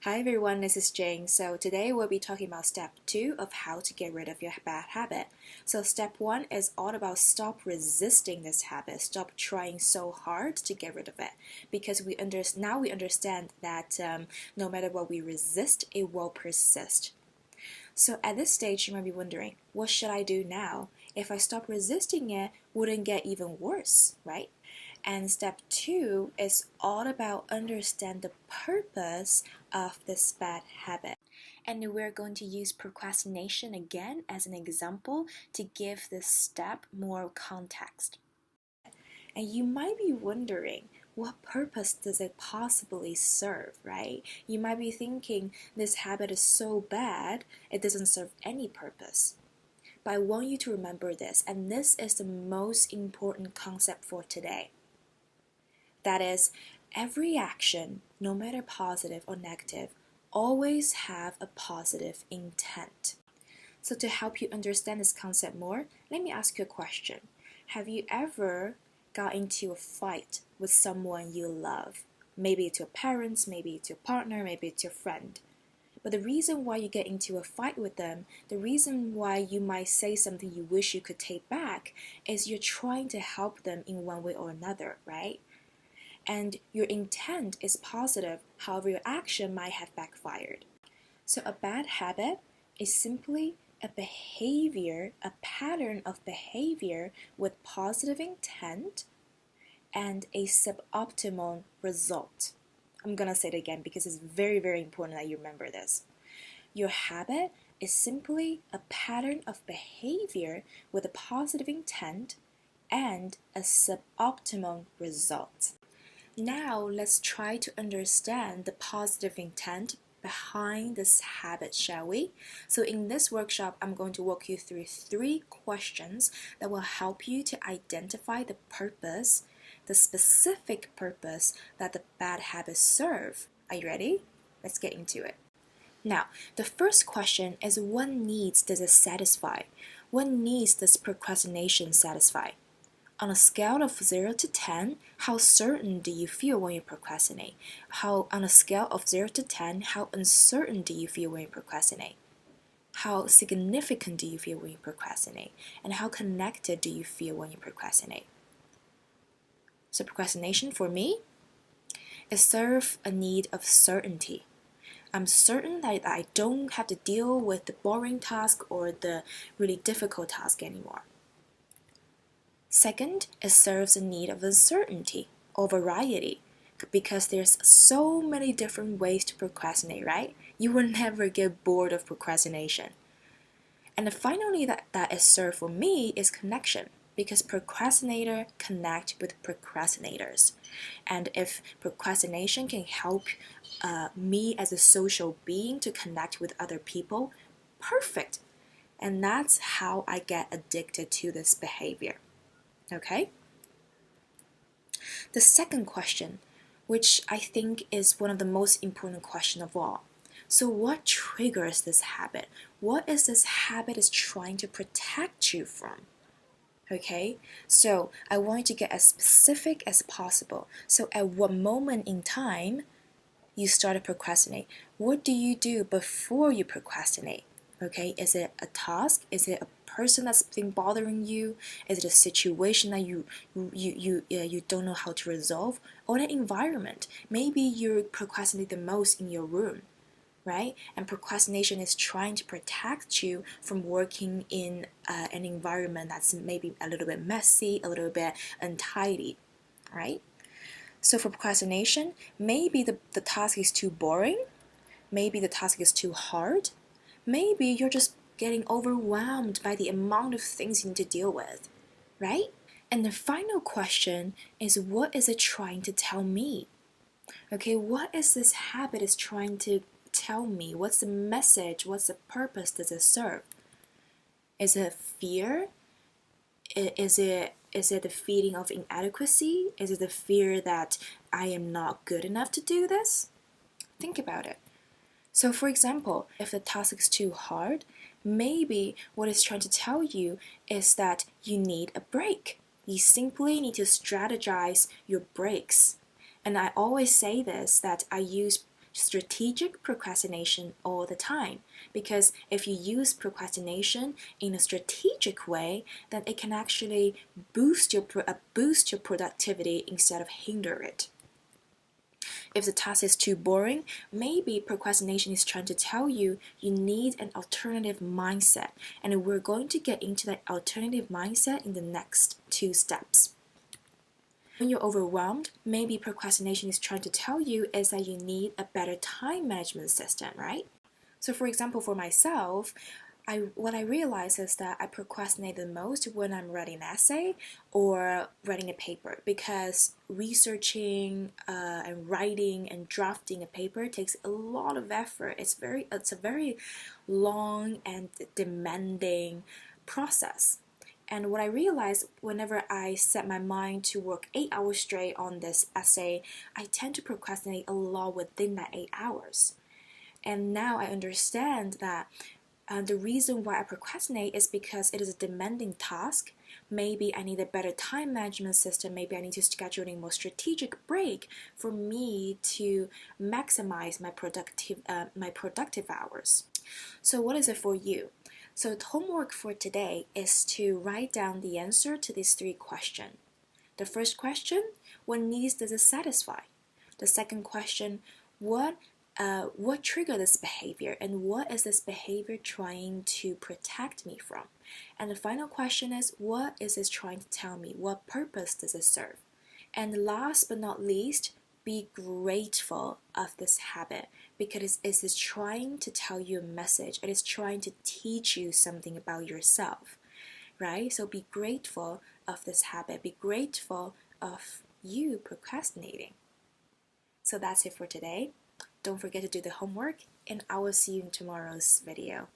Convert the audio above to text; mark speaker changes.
Speaker 1: Hi everyone, this is Jane. So today we'll be talking about step 2 of how to get rid of your bad habit. So step 1 is all about stop resisting this habit, stop trying so hard to get rid of it, because now we understand that no matter what we resist, it will persist. So at this stage, you might be wondering, what should I do now? If I stop resisting it, wouldn't get even worse, right? And step 2 is all about understand the purpose of this bad habit. And we're going to use procrastination again as an example to give this step more context. And you might be wondering, what purpose does it possibly serve, right? You might be thinking, this habit is so bad, it doesn't serve any purpose. But I want you to remember this, and this is the most important concept for today. That is, every action, no matter positive or negative, always have a positive intent. So to help you understand this concept more, let me ask you a question. Have you ever got into a fight with someone you love? Maybe it's your parents, maybe it's your partner, maybe it's your friend. But the reason why you get into a fight with them, the reason why you might say something you wish you could take back, is you're trying to help them in one way or another, right? And your intent is positive, however your action might have backfired. So a bad habit is simply a behavior, a pattern of behavior with positive intent and a suboptimal result. I'm gonna say it again because it's very, very important that you remember this. Your habit is simply a pattern of behavior with a positive intent and a suboptimal result. Now let's try to understand the positive intent behind this habit, shall we? So in this workshop, I'm going to walk you through 3 questions that will help you to identify the purpose, the specific purpose that the bad habits serve. Are you ready? Let's get into it. Now, the first question is, what needs does it satisfy? What needs does procrastination satisfy? On a scale of 0 to 10, how certain do you feel when you procrastinate? On a scale of 0 to 10, how uncertain do you feel when you procrastinate? How significant do you feel when you procrastinate? And how connected do you feel when you procrastinate? So procrastination for me, it serves a need of certainty. I'm certain that I don't have to deal with the boring task or the really difficult task anymore. Second, it serves a need of uncertainty or variety, because there's so many different ways to procrastinate, right? You will never get bored of procrastination. And finally, that it serves for me is connection, because procrastinator connect with procrastinators. And if procrastination can help me as a social being to connect with other people, perfect. And that's how I get addicted to this behavior. Okay? The second question, which I think is one of the most important questions of all. So what triggers this habit? What is this habit is trying to protect you from? Okay, so I want you to get as specific as possible. So at what moment in time you start to procrastinate? What do you do before you procrastinate? Okay, is it a task? Is it a person that's been bothering you? Is it a situation that you don't know how to resolve? Or an environment? Maybe you procrastinate the most in your room, right? And procrastination is trying to protect you from working in an environment that's maybe a little bit messy, a little bit untidy, right? So for procrastination, maybe the task is too boring, maybe the task is too hard, maybe you're just getting overwhelmed by the amount of things you need to deal with, right? And the final question is, what is it trying to tell me? Okay, what is this habit is trying to tell me? What's the message? What's the purpose does it serve? Is it fear? Is it the feeling of inadequacy? Is it the fear that I am not good enough to do this? Think about it. So for example, if the task is too hard, maybe what it's trying to tell you is that you need a break. You simply need to strategize your breaks. And I always say this, that I use strategic procrastination all the time, because if you use procrastination in a strategic way, then it can actually boost your productivity instead of hinder it. If the task is too boring, maybe procrastination is trying to tell you you need an alternative mindset, and we're going to get into that alternative mindset in the next 2 steps. When you're overwhelmed, maybe procrastination is trying to tell you is that you need a better time management system, right? So for example, for myself, what I realize is that I procrastinate the most when I'm writing an essay or writing a paper, because researching and writing and drafting a paper takes a lot of effort. It's a very long and demanding process. And what I realize, whenever I set my mind to work 8 hours straight on this essay, I tend to procrastinate a lot within that 8 hours. And now I understand that the reason why I procrastinate is because it is a demanding task. Maybe I need a better time management system. Maybe I need to schedule a more strategic break for me to maximize my productive hours. So what is it for you? So the homework for today is to write down the answer to these 3 questions. The first question, what needs does it satisfy? The second question, what triggered this behavior, and what is this behavior trying to protect me from? And the final question is, what is this trying to tell me? What purpose does it serve? And last but not least, be grateful of this habit, because it is trying to tell you a message. It is trying to teach you something about yourself, right? So be grateful of this habit. Be grateful of you procrastinating. So that's it for today. Don't forget to do the homework, and I will see you in tomorrow's video.